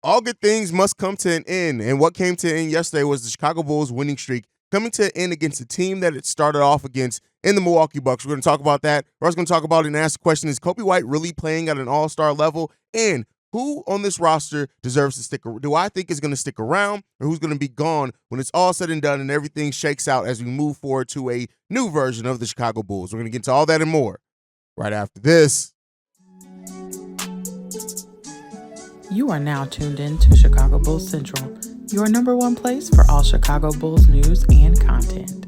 all good things must come to an end. And what came to an end yesterday was the Chicago Bulls winning streak coming to an end against a team that it started off against in the Milwaukee Bucks. We're going to talk about that. We're also going to talk about it and ask the question, is Coby White really playing at an all-star level? And who on this roster deserves to stick around? Do I think is going to stick around, or who's going to be gone when it's all said and done and everything shakes out as we move forward to a new version of the Chicago Bulls? We're going to get into all that and more right after this. You are now tuned in to Chicago Bulls Central, your number one place for all Chicago Bulls news and content.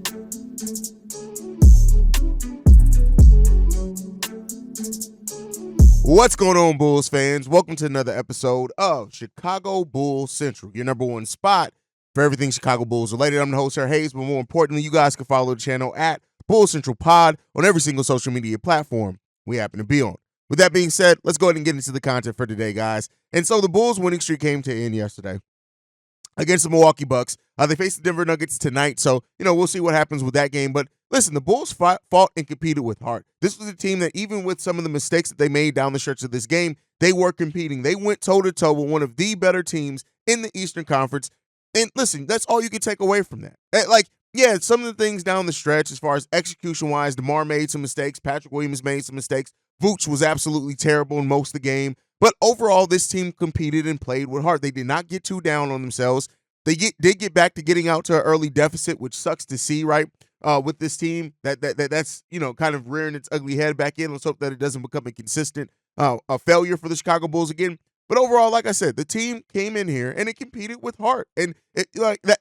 What's going on, Bulls fans? Welcome to another episode of Chicago Bulls Central, your number one spot for everything Chicago Bulls related. I'm the host, Haize, but more importantly, you guys can follow the channel at Bulls Central Pod on every single social media platform we happen to be on. With that being said, let's go ahead and get into the content for today, guys. And so the Bulls winning streak came to an end yesterday against the Milwaukee Bucks. They face the Denver Nuggets tonight, so, we'll see what happens with that game. But listen, the Bulls fought and competed with heart. This was a team that, even with some of the mistakes that they made down the stretch of this game, they were competing. They went toe-to-toe with one of the better teams in the Eastern Conference. And listen, that's all you can take away from that. Some of the things down the stretch, as far as execution-wise, DeMar made some mistakes. Patrick Williams made some mistakes. Vooch was absolutely terrible in most of the game. But overall, this team competed and played with heart. They did not get too down on themselves. They did get back to getting out to an early deficit, which sucks to see, right? With this team, that's kind of rearing its ugly head back in. Let's hope that it doesn't become a consistent a failure for the Chicago Bulls again. But overall, like I said, the team came in here and it competed with heart, and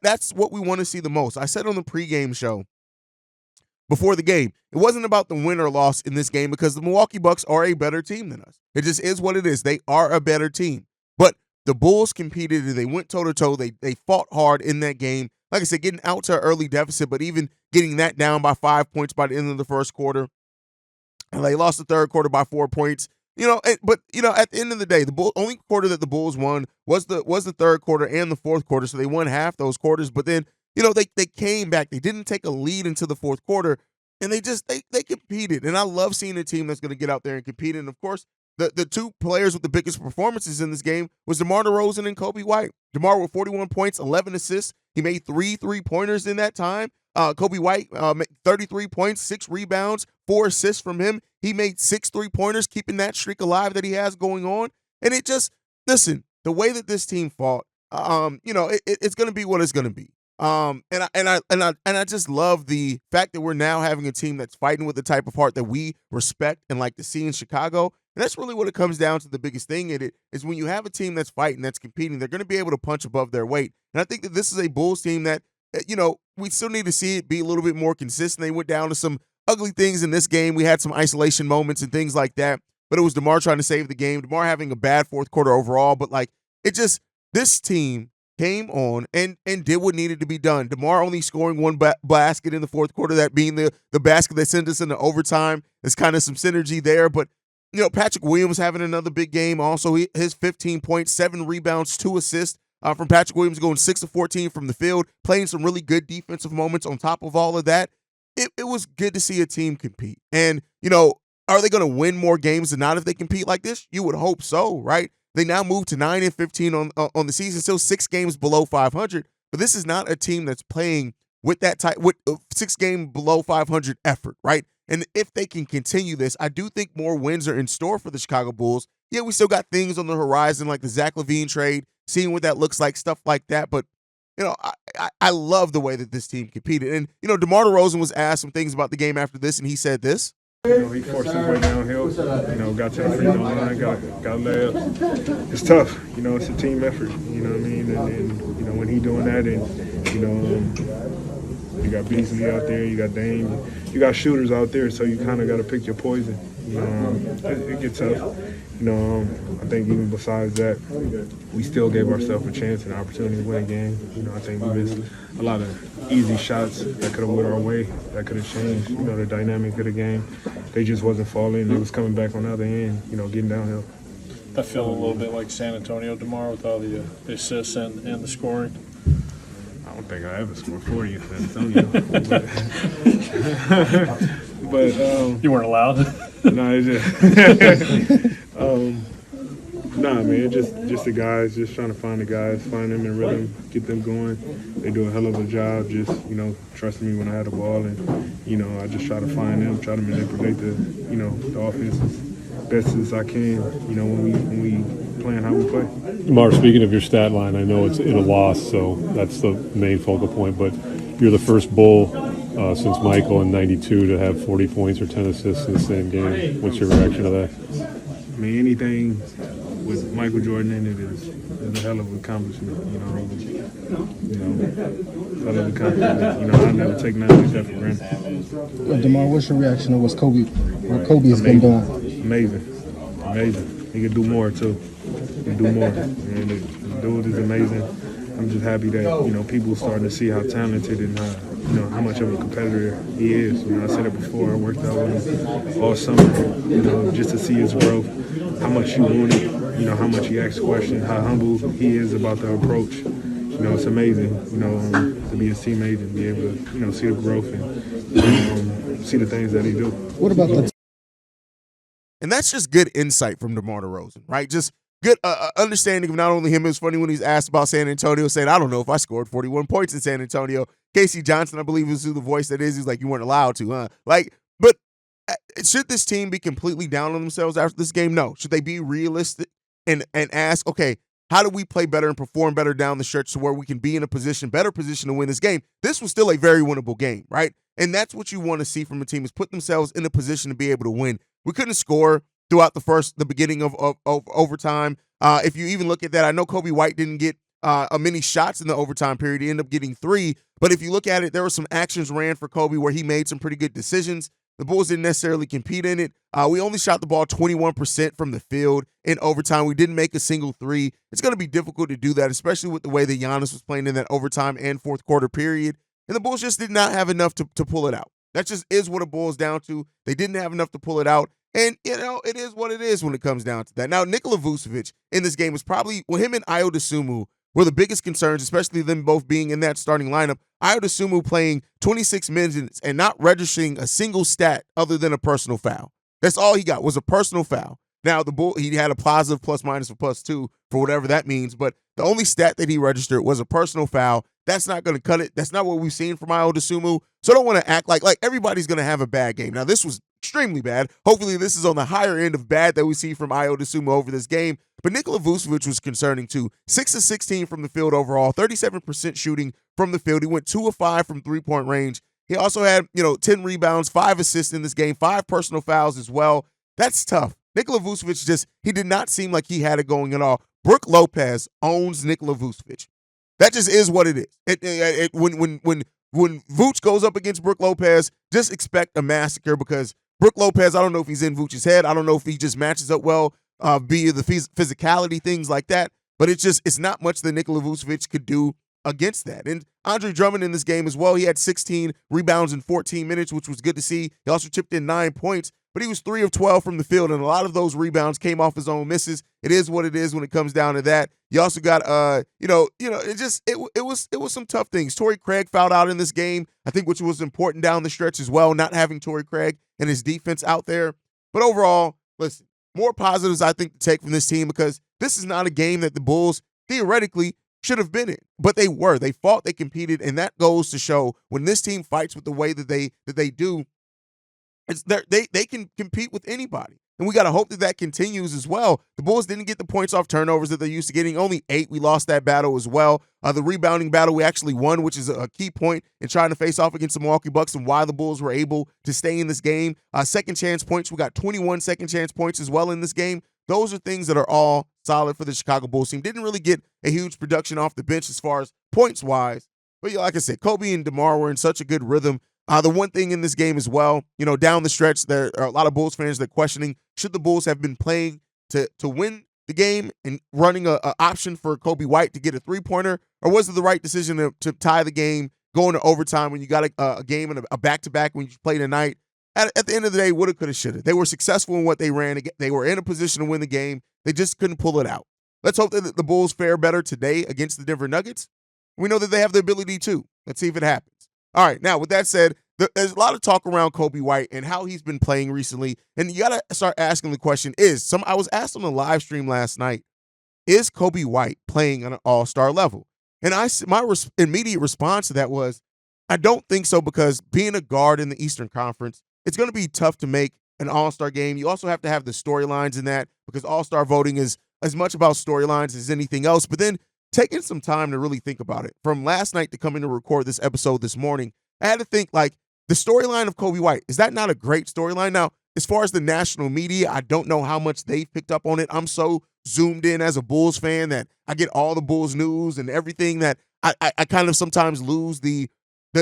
that's what we want to see the most. I said on the pregame show before the game, it wasn't about the win or loss in this game because the Milwaukee Bucks are a better team than us. It just is what it is. They are a better team. But the Bulls competed and they went toe-to-toe. They fought hard in that game. Like I said, getting out to an early deficit, but even getting that down by 5 points by the end of the first quarter. And they lost the third quarter by 4 points. At the end of the day, the only quarter that the Bulls won was the third quarter and the fourth quarter. So they won half those quarters, but then they came back. They didn't take a lead into the fourth quarter, and they competed. And I love seeing a team that's going to get out there and compete. And of course, the two players with the biggest performances in this game was DeMar DeRozan and Coby White. DeMar with 41 points, 11 assists. He made 3 3-pointers in that time. Coby White, 33 points, 6 rebounds, 4 assists from him. He made 6 3-pointers, keeping that streak alive that he has going on. And listen, the way that this team fought, it's going to be what it's going to be. And I just love the fact that we're now having a team that's fighting with the type of heart that we respect and like to see in Chicago. And that's really what it comes down to. The biggest thing in it is when you have a team that's fighting, that's competing, they're going to be able to punch above their weight. And I think that this is a Bulls team that, we still need to see it be a little bit more consistent. They went down to some ugly things in this game. We had some isolation moments and things like that, but it was DeMar trying to save the game. DeMar having a bad fourth quarter overall, but this team came on and did what needed to be done. DeMar only scoring one basket in the fourth quarter, that being the basket that sent us into overtime. There's kind of some synergy there, but Patrick Williams having another big game. Also, his 15 points, 7 rebounds, 2 assists from Patrick Williams, going 6 of 14 from the field, playing some really good defensive moments on top of all of that. It was good to see a team compete. And, are they going to win more games than not if they compete like this? You would hope so, right? They now move to 9-15 on the season, still 6 games below 500. But this is not a team that's playing with that type, with 6 game below 500 effort, right? And if they can continue this, I do think more wins are in store for the Chicago Bulls. Yeah, we still got things on the horizon like the Zach LaVine trade, seeing what that looks like, stuff like that. But, I love the way that this team competed. And, DeMar DeRozan was asked some things about the game after this, and he said this. He forced his way downhill, got to the free throw line, got layups. It's tough, it's a team effort, you know what I mean? And when he doing that, and, you got Beasley out there, you got Dame, you got shooters out there, so you kind of got to pick your poison. It gets tough. I think even besides that, we still gave ourselves a chance and an opportunity to win a game. I think we missed a lot of easy shots that could have went our way, that could have changed, the dynamic of the game. They just wasn't falling. It was coming back on the other end, getting downhill. I feel a little bit like San Antonio tomorrow with all the assists and the scoring. I don't think I ever scored for you, San Antonio. but you weren't allowed. No, it's just Nah, man, just the guys, just trying to find the guys, find them in rhythm, get them going. They do a hell of a job, just trusting me when I had the ball, and I just try to find them, try to manipulate the offense as best as I can. When we playing how we play. DeMar, speaking of your stat line, I know it's in a loss, so that's the main focal point. But you're the first Bull since Michael in '92 to have 40 points or 10 assists in the same game. What's your reaction to that? I mean, anything with Michael Jordan in it is a hell of an accomplishment. Hell of an accomplishment. I never take nothing like that for granted. DeMar, what's your reaction to what Coby has been doing? Amazing. He can do more too. He can do more. And the dude is amazing. I'm just happy that people starting to see how talented and how much of a competitor he is. I said it before. I worked out with him all summer. Just to see his growth, how much he wanted. How much he asks questions, how humble he is about the approach. It's amazing. To be his teammate and be able to see the growth and see the things that he do. What about the? And that's just good insight from DeMar DeRozan, right? Just good understanding of not only him. It was funny when he's asked about San Antonio, saying, I don't know if I scored 41 points in San Antonio. Casey Johnson, I believe, is who the voice that is. He's like, you weren't allowed to, huh? But should this team be completely down on themselves after this game? No. Should they be realistic and ask, okay, how do we play better and perform better down the stretch to where we can be in a better position to win this game? This was still a very winnable game, right? And that's what you want to see from a team, is put themselves in a position to be able to win. We couldn't score throughout the beginning of overtime. If you even look at that, I know Coby White didn't get many shots in the overtime period. He ended up getting 3. But if you look at it, there were some actions ran for Coby where he made some pretty good decisions. The Bulls didn't necessarily compete in it. We only shot the ball 21% from the field in overtime. We didn't make a single 3. It's going to be difficult to do that, especially with the way that Giannis was playing in that overtime and fourth quarter period. And the Bulls just did not have enough to pull it out. That just is what it boils down to. They didn't have enough to pull it out. And, it is what it is when it comes down to that. Now, Nikola Vucevic in this game was probably, him and Ayo Dosunmu were the biggest concerns, especially them both being in that starting lineup. Ayo Dosunmu playing 26 minutes and not registering a single stat other than a personal foul. That's all he got, was a personal foul. Now, he had a positive plus-minus or +2 for whatever that means, but the only stat that he registered was a personal foul. That's not going to cut it. That's not what we've seen from Ayo Dosunmu. So I don't want to act like everybody's going to have a bad game. Now, this was extremely bad. Hopefully, this is on the higher end of bad that we see from Ayo Dosunmu over this game. But Nikola Vucevic was concerning too. 6 of 16 from the field overall, 37% shooting from the field. He went 2 of 5 from three-point range. He also had 10 rebounds, 5 assists in this game, 5 personal fouls as well. That's tough. Nikola Vucevic he did not seem like he had it going at all. Brook Lopez owns Nikola Vucevic. That just is what it is. When Vooch goes up against Brook Lopez, just expect a massacre, because Brook Lopez, I don't know if he's in Vooch's head. I don't know if he just matches up well via the physicality, things like that. But it's not much that Nikola Vucevic could do against that. And Andre Drummond in this game as well, he had 16 rebounds in 14 minutes, which was good to see. He also chipped in 9 points, but he was 3 of 12 from the field, and a lot of those rebounds came off his own misses. It is what it is when it comes down to that. You also got, it was some tough things. Torrey Craig fouled out in this game, I think, which was important down the stretch as well, not having Torrey Craig and his defense out there. But overall, listen, more positives I think to take from this team, because this is not a game that the Bulls theoretically should have been in, but they were. They fought, they competed, and that goes to show when this team fights with the way that they do, they can compete with anybody. And we got to hope that continues as well. The Bulls didn't get the points off turnovers that they're used to getting. Only 8. We lost that battle as well. The rebounding battle we actually won, which is a key point in trying to face off against the Milwaukee Bucks and why the Bulls were able to stay in this game. Second chance points, we got 21 second chance points as well in this game. Those are things that are all solid for the Chicago Bulls team. Didn't really get a huge production off the bench as far as points-wise. But like I said, Coby and DeMar were in such a good rhythm. The one thing in this game as well, down the stretch, there are a lot of Bulls fans that are questioning, should the Bulls have been playing to win the game and running an option for Coby White to get a three-pointer, or was it the right decision to tie the game, going to overtime when you got a game and a back-to-back when you play tonight? At the end of the day, woulda, coulda, shoulda. They were successful in what they ran. They were in a position to win the game. They just couldn't pull it out. Let's hope that the Bulls fare better today against the Denver Nuggets. We know that they have the ability to. Let's see if it happens. All right, now with that said, there's a lot of talk around Coby White and how he's been playing recently. And you got to start asking the question I was asked on the live stream last night, is Coby White playing on an all-star level? And my immediate response to that was, I don't think so, because being a guard in the Eastern Conference, it's going to be tough to make an all-star game. You also have to have the storylines in that, because all-star voting is as much about storylines as anything else. But then taking some time to really think about it. From last night to coming to record this episode this morning, I had to think, like, the storyline of Coby White, is that not a great storyline? Now, as far as the national media, I don't know how much they've picked up on it. I'm so zoomed in as a Bulls fan that I get all the Bulls news and everything that I kind of sometimes lose the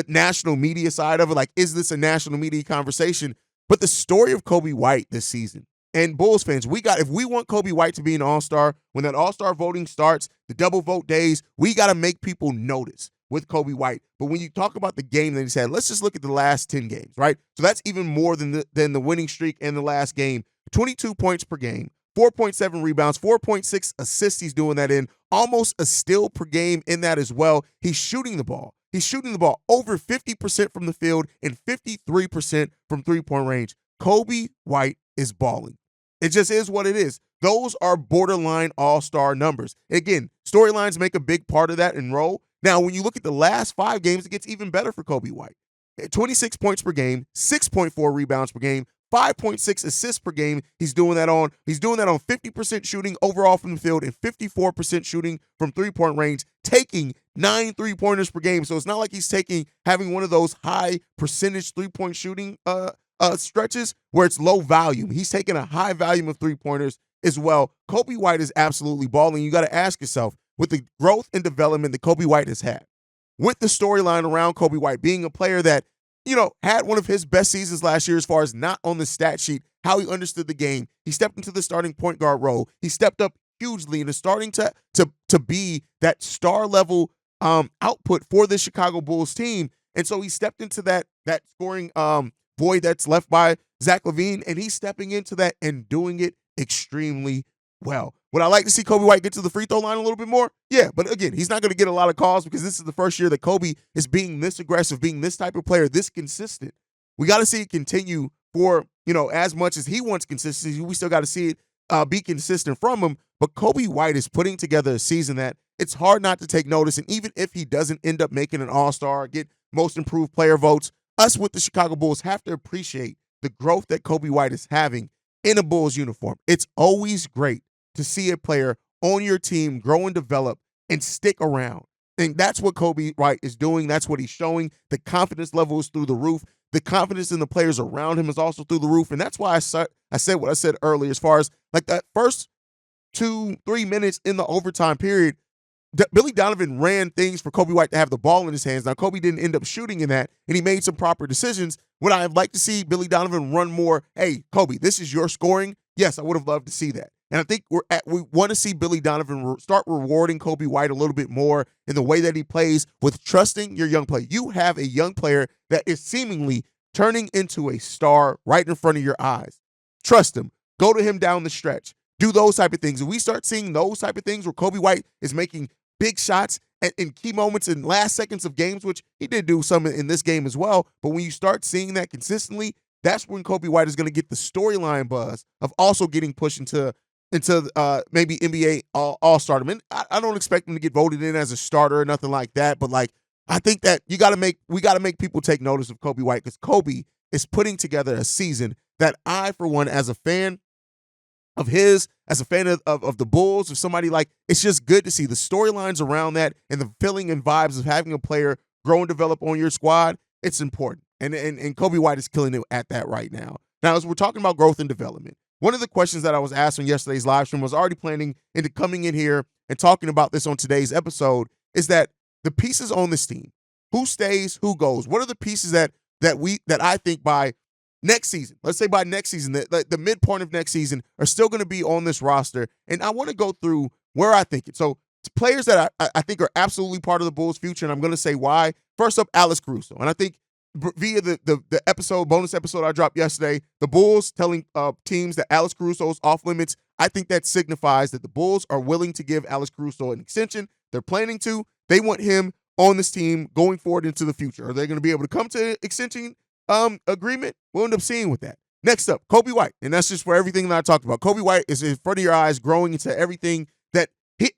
national media side of it. Like, is this a national media conversation? But the story of Coby White this season, and Bulls fans, if we want Coby White to be an all-star, when that all-star voting starts, the double vote days, we got to make people notice with Coby White. But when you talk about the game that he's had, let's just look at the last 10 games, right? So that's even more than the winning streak in the last game. 22 points per game, 4.7 rebounds, 4.6 assists he's doing that in, almost a steal per game in that as well. He's shooting the ball. He's shooting the ball over 50% from the field and 53% from three-point range. Coby White is balling. It just is what it is. Those are borderline all-star numbers. Again, storylines make a big part of that and role. Now, when you look at the last 5 games, it gets even better for Coby White. 26 points per game, 6.4 rebounds per game, 5.6 assists per game. He's doing that on 50% shooting overall from the field and 54% shooting from three-point range, taking 9 3-pointers per game. So it's not like he's having one of those high percentage three-point shooting stretches where it's low volume. He's taking a high volume of three-pointers as well. Coby White is absolutely balling. You got to ask yourself, with the growth and development that Coby White has had, with the storyline around Coby White being a player that, had one of his best seasons last year as far as not on the stat sheet, how he understood the game. He stepped into the starting point guard role. He stepped up hugely and is starting to be that star level output for the Chicago Bulls team. And so he stepped into that scoring void that's left by Zach LaVine, and he's stepping into that and doing it extremely well. Would I like to see Coby White get to the free throw line a little bit more? Yeah, but again, he's not going to get a lot of calls because this is the first year that Coby is being this aggressive, being this type of player, this consistent. We got to see it continue for, as much as he wants consistency, we still got to see it be consistent from him. But Coby White is putting together a season that it's hard not to take notice. And even if he doesn't end up making an all-star, get most improved player votes, us with the Chicago Bulls have to appreciate the growth that Coby White is having in a Bulls uniform. It's always great to see a player on your team grow and develop and stick around. And that's what Coby White is doing. That's what he's showing. The confidence level is through the roof. The confidence in the players around him is also through the roof. And that's why I said what I said earlier, as far as like that first 2-3 minutes in the overtime period, Billy Donovan ran things for Coby White to have the ball in his hands. Now, Coby didn't end up shooting in that, and he made some proper decisions. Would I have liked to see Billy Donovan run more, hey, Coby, this is your scoring? Yes, I would have loved to see that. And I think we want to see Billy Donovan start rewarding Coby White a little bit more in the way that he plays with trusting your young player. You have a young player that is seemingly turning into a star right in front of your eyes. Trust him. Go to him down the stretch. Do those type of things. And we start seeing those type of things where Coby White is making big shots in key moments in last seconds of games, which he did do some in this game as well. But when you start seeing that consistently, that's when Coby White is going to get the storyline buzz of also getting pushed into maybe NBA all-star. I mean, I don't expect him to get voted in as a starter or nothing like that, but like I think that we got to make people take notice of Coby White, because Coby is putting together a season that I, for one, as a fan of his, as a fan of the Bulls, or somebody, like, it's just good to see the storylines around that and the feeling and vibes of having a player grow and develop on your squad. It's important. And Coby White is killing it at that right now. Now, as we're talking about growth and development, one of the questions that I was asked on yesterday's live stream, was already planning into coming in here and talking about this on today's episode, is that the pieces on this team, who stays, who goes, what are the pieces that I think by next season, let's say by next season, the midpoint of next season, are still going to be on this roster. And I want to go through where I think it. So players that I think are absolutely part of the Bulls' future, and I'm going to say why. First up, Alex Caruso. And I think via the bonus episode I dropped yesterday, the Bulls telling teams that Alex Caruso is off limits, I think that signifies that the Bulls are willing to give Alex Caruso an extension. They're planning to. They want him on this team going forward into the future. Are they going to be able to come to extension agreement, we'll end up seeing with that. Next up, Coby White, and that's just for everything that I talked about. Coby White is in front of your eyes, growing into everything that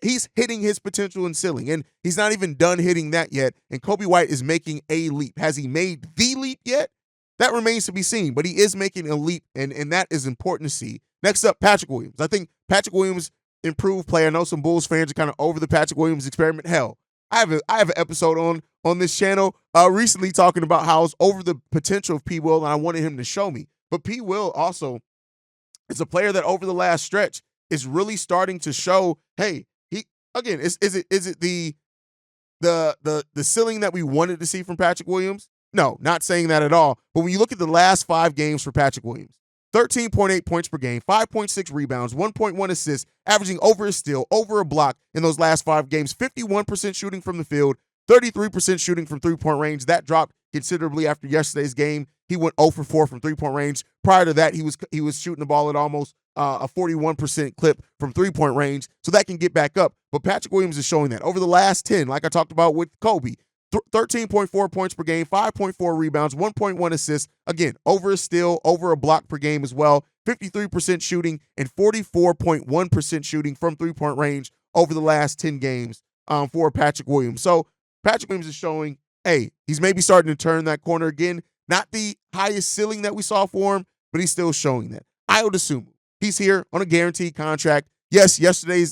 he's hitting his potential and ceiling, and he's not even done hitting that yet. And Coby White is making a leap. Has he made the leap yet? That remains to be seen, but he is making a leap, and that is important to see. Next up, Patrick Williams. I think Patrick Williams, improved player. I know some Bulls fans are kind of over the Patrick Williams experiment. Hell, I have an episode on this channel recently talking about how I was over the potential of P. Will, and I wanted him to show me. But P. Will also is a player that over the last stretch is really starting to show, hey, is it the ceiling that we wanted to see from Patrick Williams? No, not saying that at all. But when you look at the last 5 games for Patrick Williams, 13.8 points per game, 5.6 rebounds, 1.1 assists, averaging over a steal, over a block in those last 5 games, 51% shooting from the field, 33% shooting from three-point range. That dropped considerably after yesterday's game. He went 0 for 4 from three-point range. Prior to that, he was shooting the ball at almost a 41% clip from three-point range, so that can get back up. But Patrick Williams is showing that. Over the last 10, like I talked about with Coby, 13.4 points per game, 5.4 rebounds, 1.1 assists. Again, over a steal, over a block per game as well. 53% shooting and 44.1% shooting from three-point range over the last 10 games for Patrick Williams. So Patrick Williams is showing, hey, he's maybe starting to turn that corner again. Not the highest ceiling that we saw for him, but he's still showing that. Ayo Dosunmu, he's here on a guaranteed contract. Yes,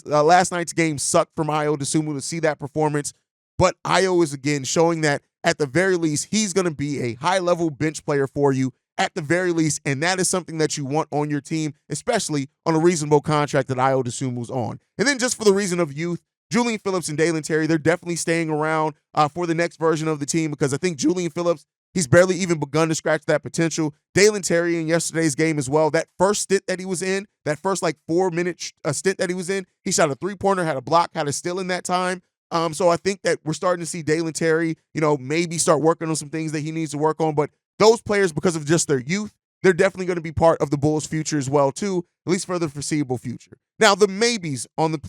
last night's game sucked from Ayo Dosunmu to see that performance, but Ayo is again showing that at the very least, he's going to be a high-level bench player for you at the very least, and that is something that you want on your team, especially on a reasonable contract that Ayo Dosunmu's on. And then just for the reason of youth, Julian Phillips and Dalen Terry, they're definitely staying around for the next version of the team because I think Julian Phillips, he's barely even begun to scratch that potential. Dalen Terry in yesterday's game as well, that first stint that he was in, that first 4-minute stint that he was in, he shot a three-pointer, had a block, had a steal in that time. So I think that we're starting to see Dalen Terry, maybe start working on some things that he needs to work on. But those players, because of just their youth, they're definitely going to be part of the Bulls' future as well, too, at least for the foreseeable future. Now, the maybes on the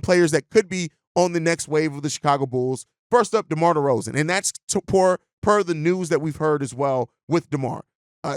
players that could be on the next wave of the Chicago Bulls. First up, DeMar DeRozan, and that's per the news that we've heard as well with DeMar.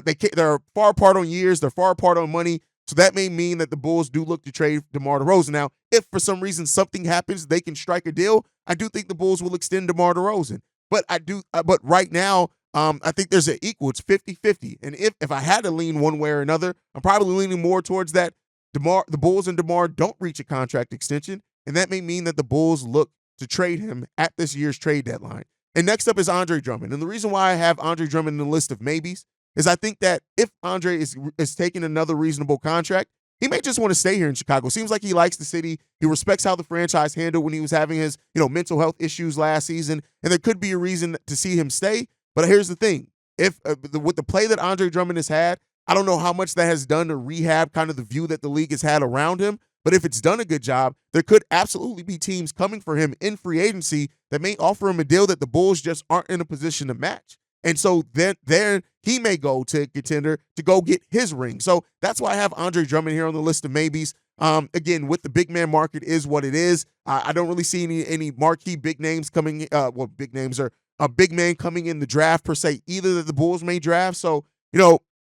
They're far apart on years. They're far apart on money. So that may mean that the Bulls do look to trade DeMar DeRozan. Now, if for some reason something happens, they can strike a deal, I do think the Bulls will extend DeMar DeRozan. But but right now, I think there's an equal. It's 50-50. And if I had to lean one way or another, I'm probably leaning more towards that the Bulls and DeMar don't reach a contract extension, and that may mean that the Bulls look to trade him at this year's trade deadline. And next up is Andre Drummond. And the reason why I have Andre Drummond in the list of maybes is I think that if Andre is taking another reasonable contract, he may just want to stay here in Chicago. Seems like he likes the city. He respects how the franchise handled when he was having his, mental health issues last season. And there could be a reason to see him stay. But here's the thing. If with the play that Andre Drummond has had, I don't know how much that has done to rehab kind of the view that the league has had around him. But if it's done a good job, there could absolutely be teams coming for him in free agency that may offer him a deal that the Bulls just aren't in a position to match. And so then he may go to a contender to go get his ring. So that's why I have Andre Drummond here on the list of maybes. Again, with the big man market is what it is. I don't really see any marquee big names coming. Big names are a big man coming in the draft per se, either that the Bulls may draft. So,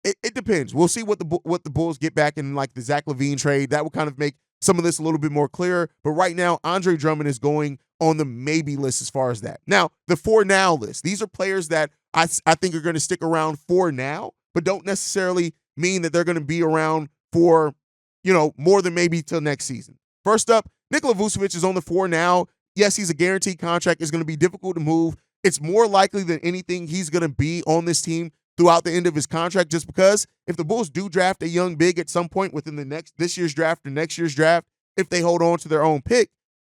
it depends. We'll see what the Bulls get back in like the Zach LaVine trade. That will kind of make some of this a little bit more clear. But right now, Andre Drummond is going on the maybe list as far as that. Now, the for now list. These are players that I think are going to stick around for now, but don't necessarily mean that they're going to be around for, more than maybe till next season. First up, Nikola Vucevic is on the for now. Yes, he's a guaranteed contract. It's going to be difficult to move. It's more likely than anything he's going to be on this team throughout the end of his contract, just because if the Bulls do draft a young big at some point within this year's draft or next year's draft, if they hold on to their own pick,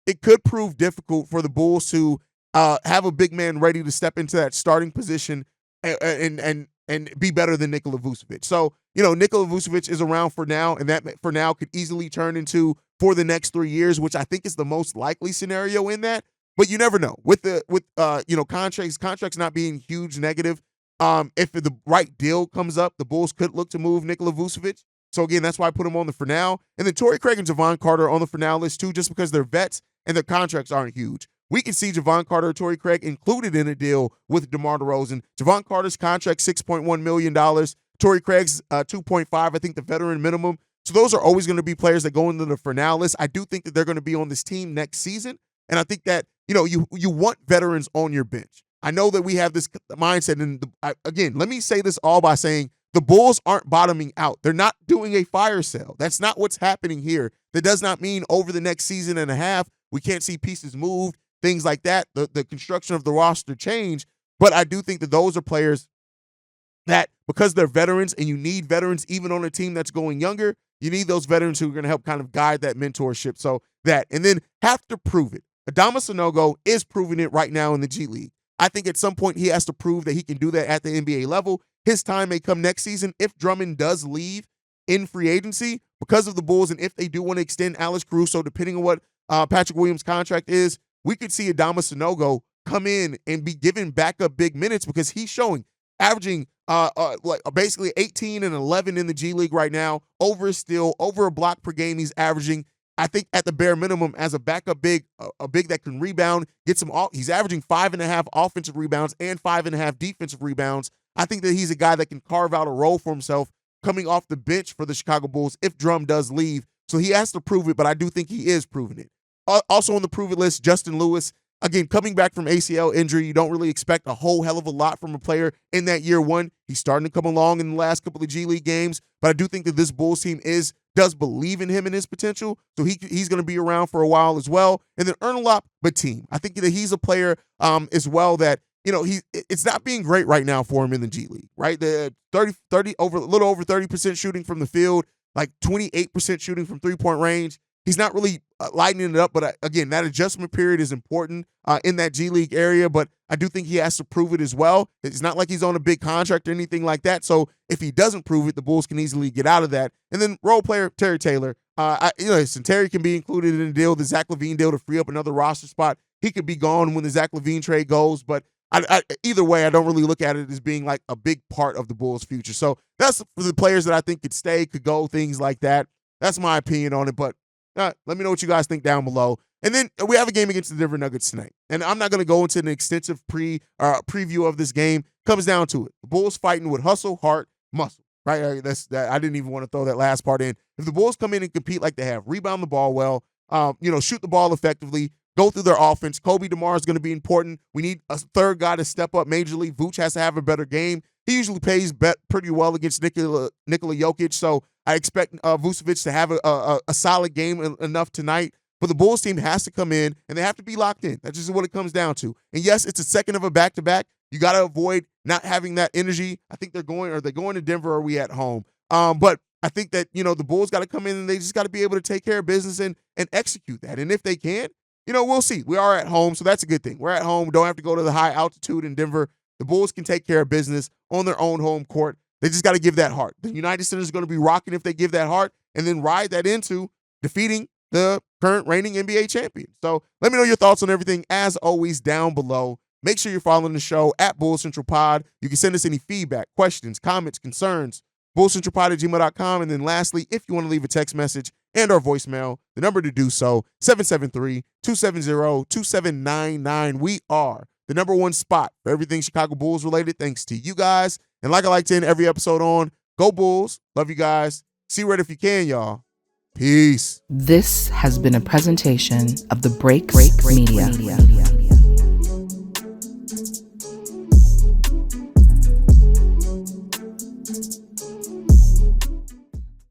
it could prove difficult for the Bulls to have a big man ready to step into that starting position and be better than Nikola Vucevic. So, Nikola Vucevic is around for now, and that for now could easily turn into for the next 3 years, which I think is the most likely scenario in that. But you never know. With contracts not being huge negative, if the right deal comes up, the Bulls could look to move Nikola Vucevic. So again, that's why I put him on the for now. And then Torrey Craig and Javon Carter on the for now list too, just because they're vets and their contracts aren't huge. we can see Javon Carter or Torrey Craig included in a deal with DeMar DeRozan. Javon Carter's contract, $6.1 million. Torrey Craig's 2.5, I think the veteran minimum. So those are always going to be players that go into the for now list. I do think that they're going to be on this team next season. And I think that, you want veterans on your bench. I know that we have this mindset. And again, let me say this all by saying the Bulls aren't bottoming out. They're not doing a fire sale. That's not what's happening here. That does not mean over the next season and a half, we can't see pieces moved, things like that, the construction of the roster change. But I do think that those are players that, because they're veterans, and you need veterans even on a team that's going younger, you need those veterans who are going to help kind of guide that mentorship. So that, and then have to prove it. Adama Sanogo is proving it right now in the G League. I think at some point he has to prove that he can do that at the NBA level. His time may come next season if Drummond does leave in free agency because of the Bulls, and if they do want to extend Alex Caruso, depending on what Patrick Williams' contract is, we could see Adama Sanogo come in and be given backup big minutes because he's showing, averaging basically 18 and 11 in the G League right now, over a block per game he's averaging. I think at the bare minimum, as a backup big, a big that can rebound, he's averaging 5.5 offensive rebounds and 5.5 defensive rebounds. I think that he's a guy that can carve out a role for himself coming off the bench for the Chicago Bulls if Drum does leave. So he has to prove it, but I do think he is proving it. Also on the prove it list, Justin Lewis. Again, coming back from ACL injury, you don't really expect a whole hell of a lot from a player in that year one. He's starting to come along in the last couple of G League games, but I do think that this Bulls team does believe in him and his potential, so he's going to be around for a while as well. And then Ernalop Batim. I think that he's a player as well that, it's not being great right now for him in the G League, right? The a little over 30% shooting from the field, like 28% shooting from three-point range. He's not really lighting it up, but again, that adjustment period is important in that G League area, but I do think he has to prove it as well. It's not like he's on a big contract or anything like that, so if he doesn't prove it, the Bulls can easily get out of that. And then role player Terry Taylor. Terry can be included in the deal, the Zach LaVine deal, to free up another roster spot. He could be gone when the Zach LaVine trade goes, but either way, I don't really look at it as being like a big part of the Bulls' future. So that's for the players that I think could stay, could go, things like that. That's my opinion on it, but let me know what you guys think down below. And then we have a game against the Denver Nuggets tonight. And I'm not going to go into an extensive preview of this game. Comes down to it. The Bulls fighting with hustle, heart, muscle. Right? I didn't even want to throw that last part in. If the Bulls come in and compete like they have, rebound the ball well, shoot the ball effectively, go through their offense. Coby DeMar is going to be important. We need a third guy to step up majorly. Vooch has to have a better game. He usually plays pretty well against Nikola Jokic, so I expect Vucevic to have a solid game enough tonight. But the Bulls team has to come in, and they have to be locked in. That's just what it comes down to. And yes, it's a second of a back-to-back. You got to avoid not having that energy. I think they're going to Denver, or are we at home? But I think that, the Bulls got to come in, and they just got to be able to take care of business and execute that. And if they can, we'll see. We are at home, so that's a good thing. We're at home. Don't have to go to the high altitude in Denver. The Bulls can take care of business on their own home court. They just got to give that heart. The United Center is going to be rocking if they give that heart, and then ride that into defeating the current reigning NBA champion. So let me know your thoughts on everything, as always, down below. Make sure you're following the show at Bulls Central Pod. You can send us any feedback, questions, comments, concerns, bullcentralpod@gmail.com. And then lastly, if you want to leave a text message and our voicemail, the number to do so, 773-270-2799. We are the number one spot for everything Chicago Bulls related, thanks to you guys. And like I like to end every episode on, go Bulls. Love you guys. See red if you can, y'all. Peace. This has been a presentation of the Break Media.